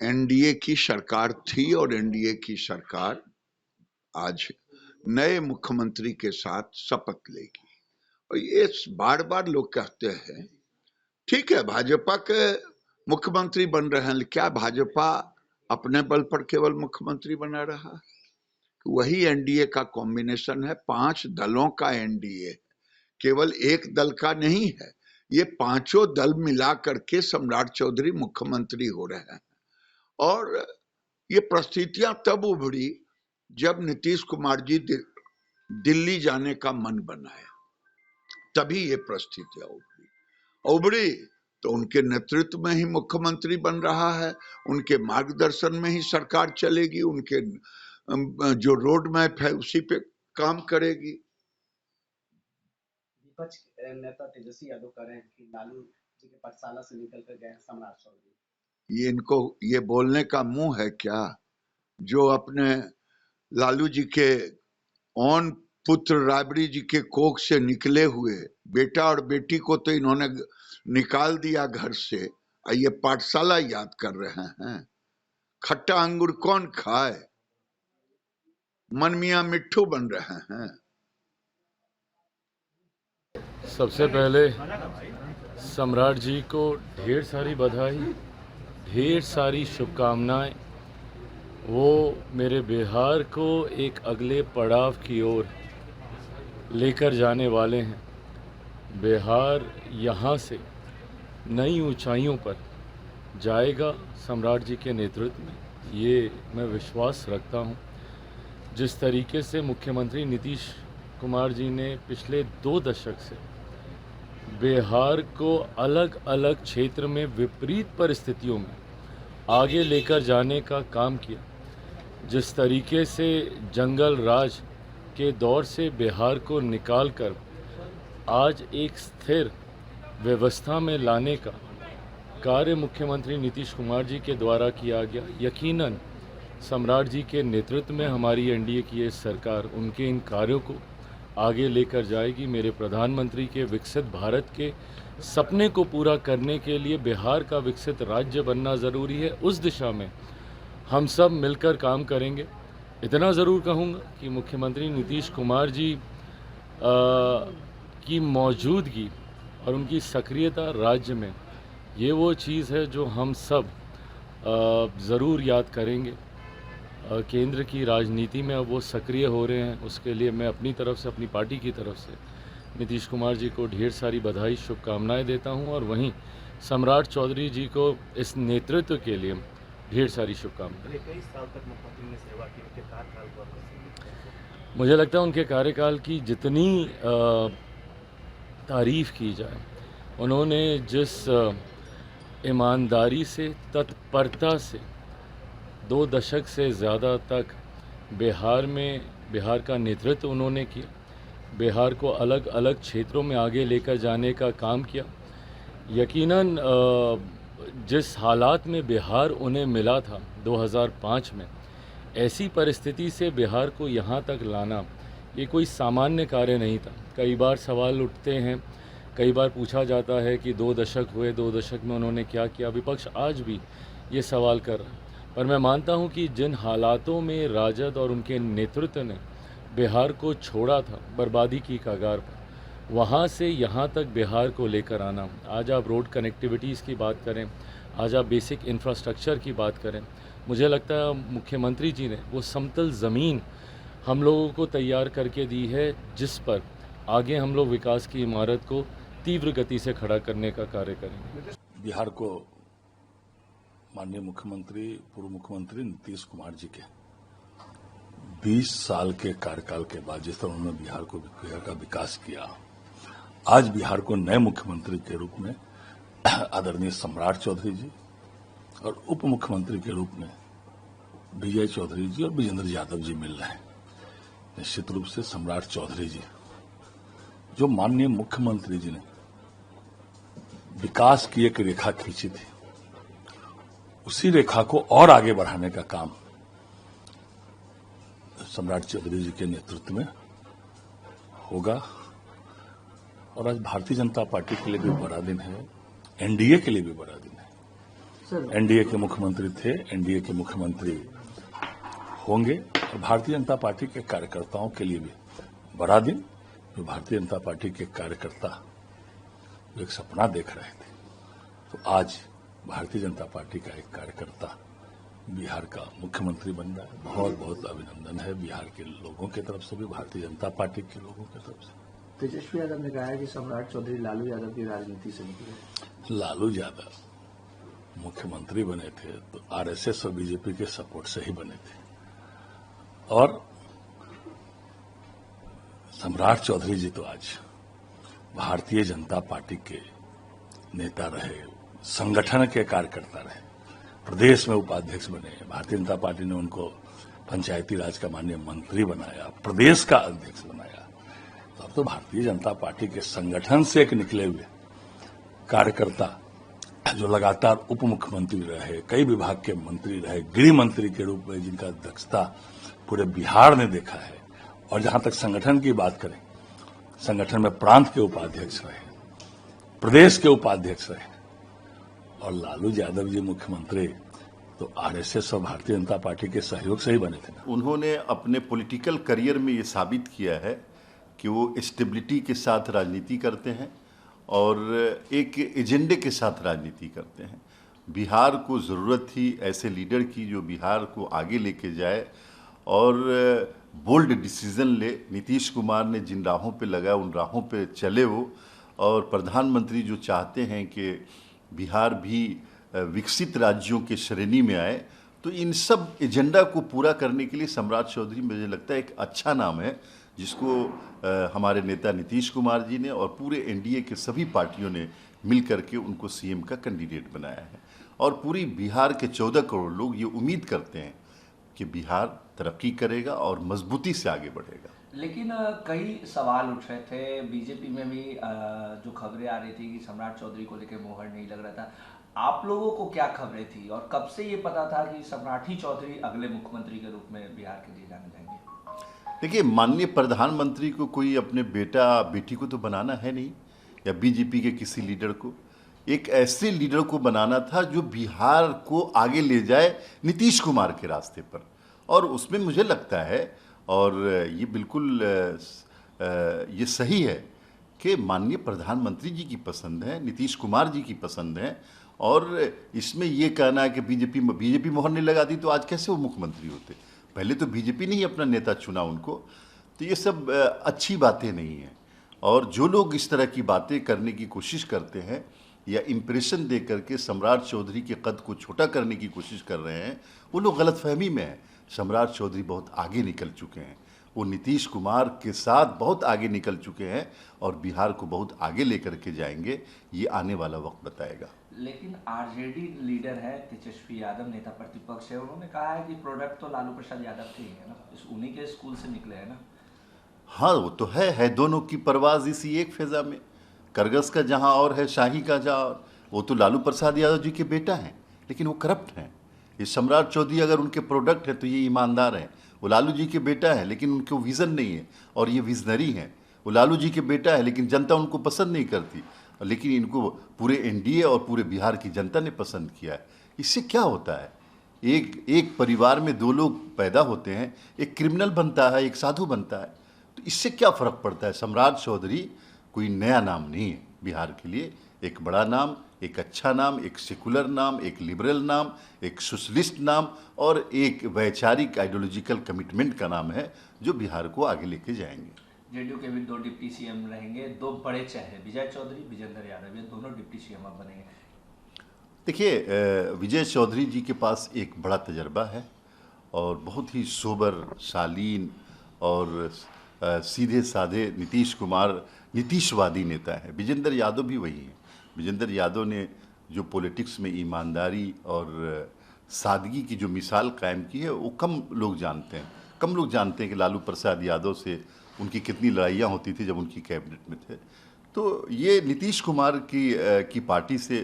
NDA की सरकार थी और एनडीए की सरकार आज नए मुख्यमंत्री के साथ शपथ लेगी। और ये बार बार लोग कहते हैं, ठीक है भाजपा के मुख्यमंत्री बन रहे हैं, क्या भाजपा अपने बल पर केवल मुख्यमंत्री बना रहा है? वही एनडीए का कॉम्बिनेशन है, 5 दलों का एनडीए, केवल एक दल का नहीं है। ये पांचों दल मिला करके सम्राट चौधरी मुख्यमंत्री हो रहे हैं। और ये परिस्थितियां तब उभरी जब नीतीश कुमार जी दिल्ली जाने का मन बनाया, तभी ये परिस्थितियां उभरी। तो उनके नेतृत्व में ही मुख्यमंत्री बन रहा है, उनके मार्गदर्शन में ही सरकार चलेगी, उनके जो रोड मैप है उसी पे काम करेगी। विपक्ष नेता तेजस्वी यादव कह रहे हैं कि लालू जी के पाठशाला से निकल कर गए सम्राट चौधरी। ये इनको ये बोलने का मुंह है क्या? जो अपने लालू जी के ओन पुत्र राबड़ी जी के कोख से निकले हुए बेटा और बेटी को तो इन्होंने निकाल दिया घर से, ये पाठशाला याद कर रहे हैं। खट्टा अंगूर कौन खाए, मन मियां मिट्ठू बन रहे हैं। सबसे पहले सम्राट जी को ढेर सारी बधाई, ढेर सारी शुभकामनाएं। वो मेरे बिहार को एक अगले पड़ाव की ओर लेकर जाने वाले हैं। बिहार यहाँ से नई ऊंचाइयों पर जाएगा सम्राट जी के नेतृत्व में, ये मैं विश्वास रखता हूँ। जिस तरीके से मुख्यमंत्री नीतीश कुमार जी ने पिछले 2 दशक से बिहार को अलग अलग क्षेत्र में विपरीत परिस्थितियों में आगे लेकर जाने का काम किया, जिस तरीके से जंगल राज के दौर से बिहार को निकालकर आज एक स्थिर व्यवस्था में लाने का कार्य मुख्यमंत्री नीतीश कुमार जी के द्वारा किया गया, यकीनन सम्राट जी के नेतृत्व में हमारी एनडीए की ये सरकार उनके इन कार्यों को आगे लेकर जाएगी। मेरे प्रधानमंत्री के विकसित भारत के सपने को पूरा करने के लिए बिहार का विकसित राज्य बनना ज़रूरी है। उस दिशा में हम सब मिलकर काम करेंगे। इतना ज़रूर कहूँगा कि मुख्यमंत्री नीतीश कुमार जी की मौजूदगी और उनकी सक्रियता राज्य में, ये वो चीज़ है जो हम सब ज़रूर याद करेंगे। केंद्र की राजनीति में अब वो सक्रिय हो रहे हैं, उसके लिए मैं अपनी तरफ से, अपनी पार्टी की तरफ से नीतीश कुमार जी को ढेर सारी बधाई, शुभकामनाएं देता हूं। और वहीं सम्राट चौधरी जी को इस नेतृत्व के लिए ढेर सारी शुभकामनाएं। कई साल तक मुख्यमंत्री ने सेवा की, उनके कार्यकाल पर मुझे लगता है उनके कार्यकाल की जितनी तारीफ़ की जाए, उन्होंने जिस ईमानदारी से, तत्परता से 2 दशक से ज़्यादा तक बिहार का नेतृत्व उन्होंने किया, बिहार को अलग अलग क्षेत्रों में आगे लेकर जाने का काम किया। यकीनन जिस हालात में बिहार उन्हें मिला था 2005 में, ऐसी परिस्थिति से बिहार को यहाँ तक लाना ये कोई सामान्य कार्य नहीं था। कई बार सवाल उठते हैं, कई बार पूछा जाता है कि 2 दशक हुए, 2 दशक में उन्होंने क्या किया। विपक्ष आज भी ये सवाल कर रहा है, पर मैं मानता हूं कि जिन हालातों में राजद और उनके नेतृत्व ने बिहार को छोड़ा था बर्बादी की कगार पर, वहां से यहां तक बिहार को लेकर आना, आज आप रोड कनेक्टिविटीज़ की बात करें, आज आप बेसिक इंफ्रास्ट्रक्चर की बात करें, मुझे लगता है मुख्यमंत्री जी ने वो समतल ज़मीन हम लोगों को तैयार करके दी है, जिस पर आगे हम लोग विकास की इमारत को तीव्र गति से खड़ा करने का कार्य करेंगे। बिहार को माननीय मुख्यमंत्री, पूर्व मुख्यमंत्री नीतीश कुमार जी के 20 साल के कार्यकाल के बाद जिस तरह उन्होंने बिहार का विकास किया, आज बिहार को नए मुख्यमंत्री के रूप में आदरणीय सम्राट चौधरी जी और उप मुख्यमंत्री के रूप में विजय चौधरी जी और विजेंद्र यादव जी मिल रहे हैं। निश्चित रूप से सम्राट चौधरी जी, जो माननीय मुख्यमंत्री जी ने विकास की एक रेखा खींची थी, उसी रेखा को और आगे बढ़ाने का काम सम्राट चौधरी जी के नेतृत्व में होगा। और आज भारतीय जनता पार्टी के लिए भी बड़ा दिन है, एनडीए के लिए भी बड़ा दिन है। एनडीए के मुख्यमंत्री थे, एनडीए के मुख्यमंत्री होंगे। और भारतीय जनता पार्टी के कार्यकर्ताओं के लिए भी बड़ा दिन, जो भारतीय जनता पार्टी के कार्यकर्ता एक सपना देख रहे थे, तो आज भारतीय जनता पार्टी का एक कार्यकर्ता बिहार का मुख्यमंत्री बन रहा है। बहुत बहुत अभिनंदन है बिहार के लोगों की तरफ से भी, भारतीय जनता पार्टी के लोगों की तरफ से। तेजस्वी यादव ने कहा है कि सम्राट चौधरी लालू यादव की राजनीति से निकले। लालू यादव मुख्यमंत्री बने थे तो आरएसएस और बीजेपी के सपोर्ट से ही बने थे, और सम्राट चौधरी जी तो आज भारतीय जनता पार्टी के नेता रहे, संगठन के कार्यकर्ता रहे, प्रदेश में उपाध्यक्ष बने। भारतीय जनता पार्टी ने उनको पंचायती राज का माननीय मंत्री बनाया, प्रदेश का अध्यक्ष बनाया। तो अब तो भारतीय जनता पार्टी के संगठन से एक निकले हुए कार्यकर्ता, जो लगातार उप मुख्यमंत्री रहे, कई विभाग के मंत्री रहे, गृह मंत्री के रूप में जिनका दक्षता पूरे बिहार ने देखा है, और जहां तक संगठन की बात करें, संगठन में प्रांत के उपाध्यक्ष रहे, प्रदेश के उपाध्यक्ष रहे, और लालू यादव जी मुख्यमंत्री तो आरएसएस और भारतीय जनता पार्टी के सहयोग से ही बने थे। उन्होंने अपने पॉलिटिकल करियर में ये साबित किया है कि वो स्टेबिलिटी के साथ राजनीति करते हैं और एक एजेंडे के साथ राजनीति करते हैं। बिहार को ज़रूरत थी ऐसे लीडर की जो बिहार को आगे लेके जाए और बोल्ड डिसीजन ले। नीतीश कुमार ने जिन राहों पे लगाया उन राहों पे चले वो, और प्रधानमंत्री जो चाहते हैं कि बिहार भी विकसित राज्यों के श्रेणी में आए, तो इन सब एजेंडा को पूरा करने के लिए सम्राट चौधरी मुझे लगता है एक अच्छा नाम है, जिसको हमारे नेता नीतीश कुमार जी ने और पूरे एनडीए के सभी पार्टियों ने मिल करके उनको सीएम का कैंडिडेट बनाया है। और पूरी बिहार के 14 करोड़ लोग ये उम्मीद करते हैं कि बिहार तरक्की करेगा और मजबूती से आगे बढ़ेगा। लेकिन कई सवाल उठ रहे थे, बीजेपी में भी जो खबरें आ रही थी कि सम्राट चौधरी को लेकर मोहर नहीं लग रहा था। आप लोगों को क्या खबरें थी और कब से ये पता था कि सम्राट ही चौधरी अगले मुख्यमंत्री के रूप में बिहार के लिए जाने जाएंगे? देखिए, माननीय प्रधानमंत्री को कोई अपने बेटा बेटी को तो बनाना है नहीं, या बीजेपी के किसी लीडर को। एक ऐसे लीडर को बनाना था जो बिहार को आगे ले जाए नीतीश कुमार के रास्ते पर, और उसमें मुझे लगता है, और ये बिल्कुल ये सही है कि माननीय प्रधानमंत्री जी की पसंद है, नीतीश कुमार जी की पसंद है। और इसमें ये कहना है कि बीजेपी मोहर नहीं लगाती तो आज कैसे वो मुख्यमंत्री होते। पहले तो बीजेपी ने ही अपना नेता चुना उनको, तो ये सब अच्छी बातें नहीं हैं। और जो लोग इस तरह की बातें करने की कोशिश करते हैं या इम्प्रेशन दे करके सम्राट चौधरी के कद को छोटा करने की कोशिश कर रहे हैं, वो लोग गलतफहमी में हैं। सम्राट चौधरी बहुत आगे निकल चुके हैं, वो नीतीश कुमार के साथ बहुत आगे निकल चुके हैं और बिहार को बहुत आगे लेकर के जाएंगे, ये आने वाला वक्त बताएगा। लेकिन आरजेडी लीडर है तेजस्वी यादव, नेता प्रतिपक्ष है, उन्होंने कहा है कि प्रोडक्ट तो लालू प्रसाद यादव के ही है ना, उन्हीं के स्कूल से निकले हैं ना। हाँ, वो तो है दोनों की परवाज इसी एक फिजा में। करगस का जहाँ और है, शाही का जहाँ और। वो तो लालू प्रसाद यादव जी के बेटा हैं, लेकिन वो करप्ट हैं। ये सम्राट चौधरी अगर उनके प्रोडक्ट है तो ये ईमानदार हैं। वो लालू जी के बेटा है लेकिन उनको विज़न नहीं है, और ये विजनरी हैं। वो लालू जी के बेटा है लेकिन जनता उनको पसंद नहीं करती, लेकिन इनको पूरे एनडीए और पूरे बिहार की जनता ने पसंद किया है। इससे क्या होता है, एक परिवार में दो लोग पैदा होते हैं, एक क्रिमिनल बनता है, एक साधु बनता है, तो इससे क्या फ़र्क पड़ता है। सम्राट चौधरी कोई नया नाम नहीं है बिहार के लिए, एक बड़ा नाम, एक अच्छा नाम, एक सेकुलर नाम, एक लिबरल नाम, एक सोशलिस्ट नाम और एक वैचारिक आइडियोलॉजिकल कमिटमेंट का नाम है, जो बिहार को आगे लेके जाएंगे। जेडीयू के भी 2 डिप्टी सीएम रहेंगे, 2 बड़े चेहरे, विजय चौधरी, विजेंद्र यादव, ये दोनों डिप्टी सीएम अब बनेंगे। देखिए, विजय चौधरी जी के पास एक बड़ा तजर्बा है और बहुत ही सोबर, शालीन और सीधे साधे नीतीशवादी नेता है। विजेंद्र यादव भी वही है। विजेंद्र यादव ने जो पॉलिटिक्स में ईमानदारी और सादगी की जो मिसाल कायम की है, वो कम लोग जानते हैं। कम लोग जानते हैं कि लालू प्रसाद यादव से उनकी कितनी लड़ाइयाँ होती थी जब उनकी कैबिनेट में थे। तो ये नीतीश कुमार की पार्टी से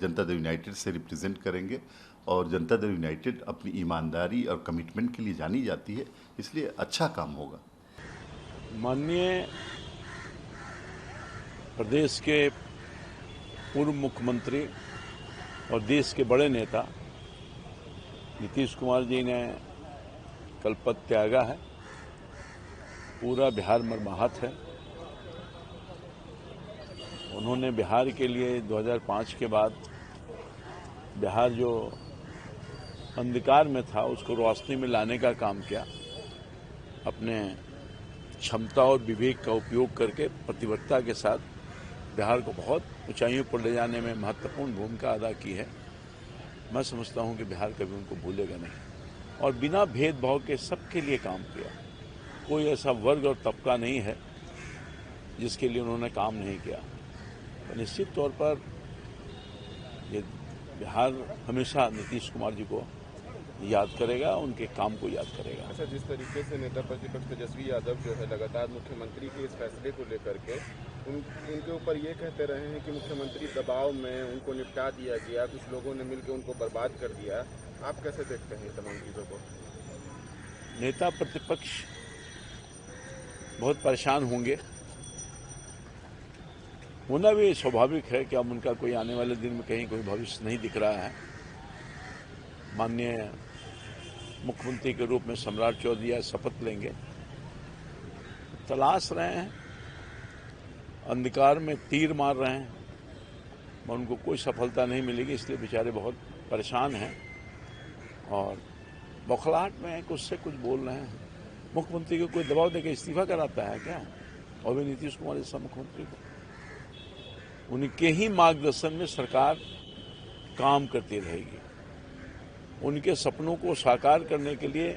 जनता दल यूनाइटेड से रिप्रेजेंट करेंगे, और जनता दल यूनाइटेड अपनी ईमानदारी और कमिटमेंट के लिए जानी जाती है, इसलिए अच्छा काम होगा। माननीय प्रदेश के पूर्व मुख्यमंत्री और देश के बड़े नेता नीतीश कुमार जी ने कल पद त्यागा है। पूरा बिहार मर्माहत है। उन्होंने बिहार के लिए 2005 के बाद बिहार जो अंधकार में था उसको रोशनी में लाने का काम किया। अपने क्षमता और विवेक का उपयोग करके प्रतिबद्धता के साथ बिहार को बहुत ऊंचाइयों पर ले जाने में महत्वपूर्ण भूमिका अदा की है। मैं समझता हूं कि बिहार कभी उनको भूलेगा नहीं और बिना भेदभाव के सबके लिए काम किया। कोई ऐसा वर्ग और तबका नहीं है जिसके लिए उन्होंने काम नहीं किया। तो निश्चित तौर पर ये बिहार हमेशा नीतीश कुमार जी को याद करेगा, उनके काम को याद करेगा। अच्छा, जिस तरीके से नेता प्रतिपक्ष तेजस्वी यादव जो है लगातार मुख्यमंत्री के इस फैसले को लेकर के उनके ऊपर ये कहते रहे हैं कि मुख्यमंत्री दबाव में उनको निपटा दिया गया, कुछ लोगों ने मिलकर उनको बर्बाद कर दिया। आप कैसे देखते हैं तमाम चीज़ों को? नेता प्रतिपक्ष बहुत परेशान होंगे, होना भी स्वाभाविक है कि अब उनका कोई आने वाले दिन में कहीं कोई भविष्य नहीं दिख रहा है। माननीय मुख्यमंत्री के रूप में सम्राट चौधरी आज शपथ लेंगे। तलाश रहे हैं, अंधकार में तीर मार रहे हैं, मगर उनको कोई सफलता नहीं मिलेगी, इसलिए बेचारे बहुत परेशान हैं और बौखलाहट में कुछ से कुछ बोल रहे हैं। मुख्यमंत्री को कोई दबाव देकर इस्तीफा कराता है क्या? और भी नीतीश कुमार जैसा मुख्यमंत्री को, उनके ही मार्गदर्शन में सरकार काम करती रहेगी। उनके सपनों को साकार करने के लिए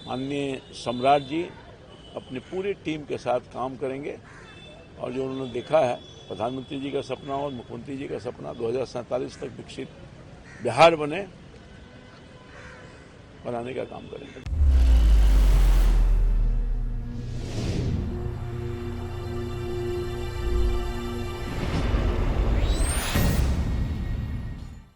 माननीय सम्राट जी अपनी पूरी टीम के साथ काम करेंगे और जो उन्होंने देखा है प्रधानमंत्री जी का सपना और मुख्यमंत्री जी का सपना 2047 तक विकसित बिहार बनाने का काम करेंगे।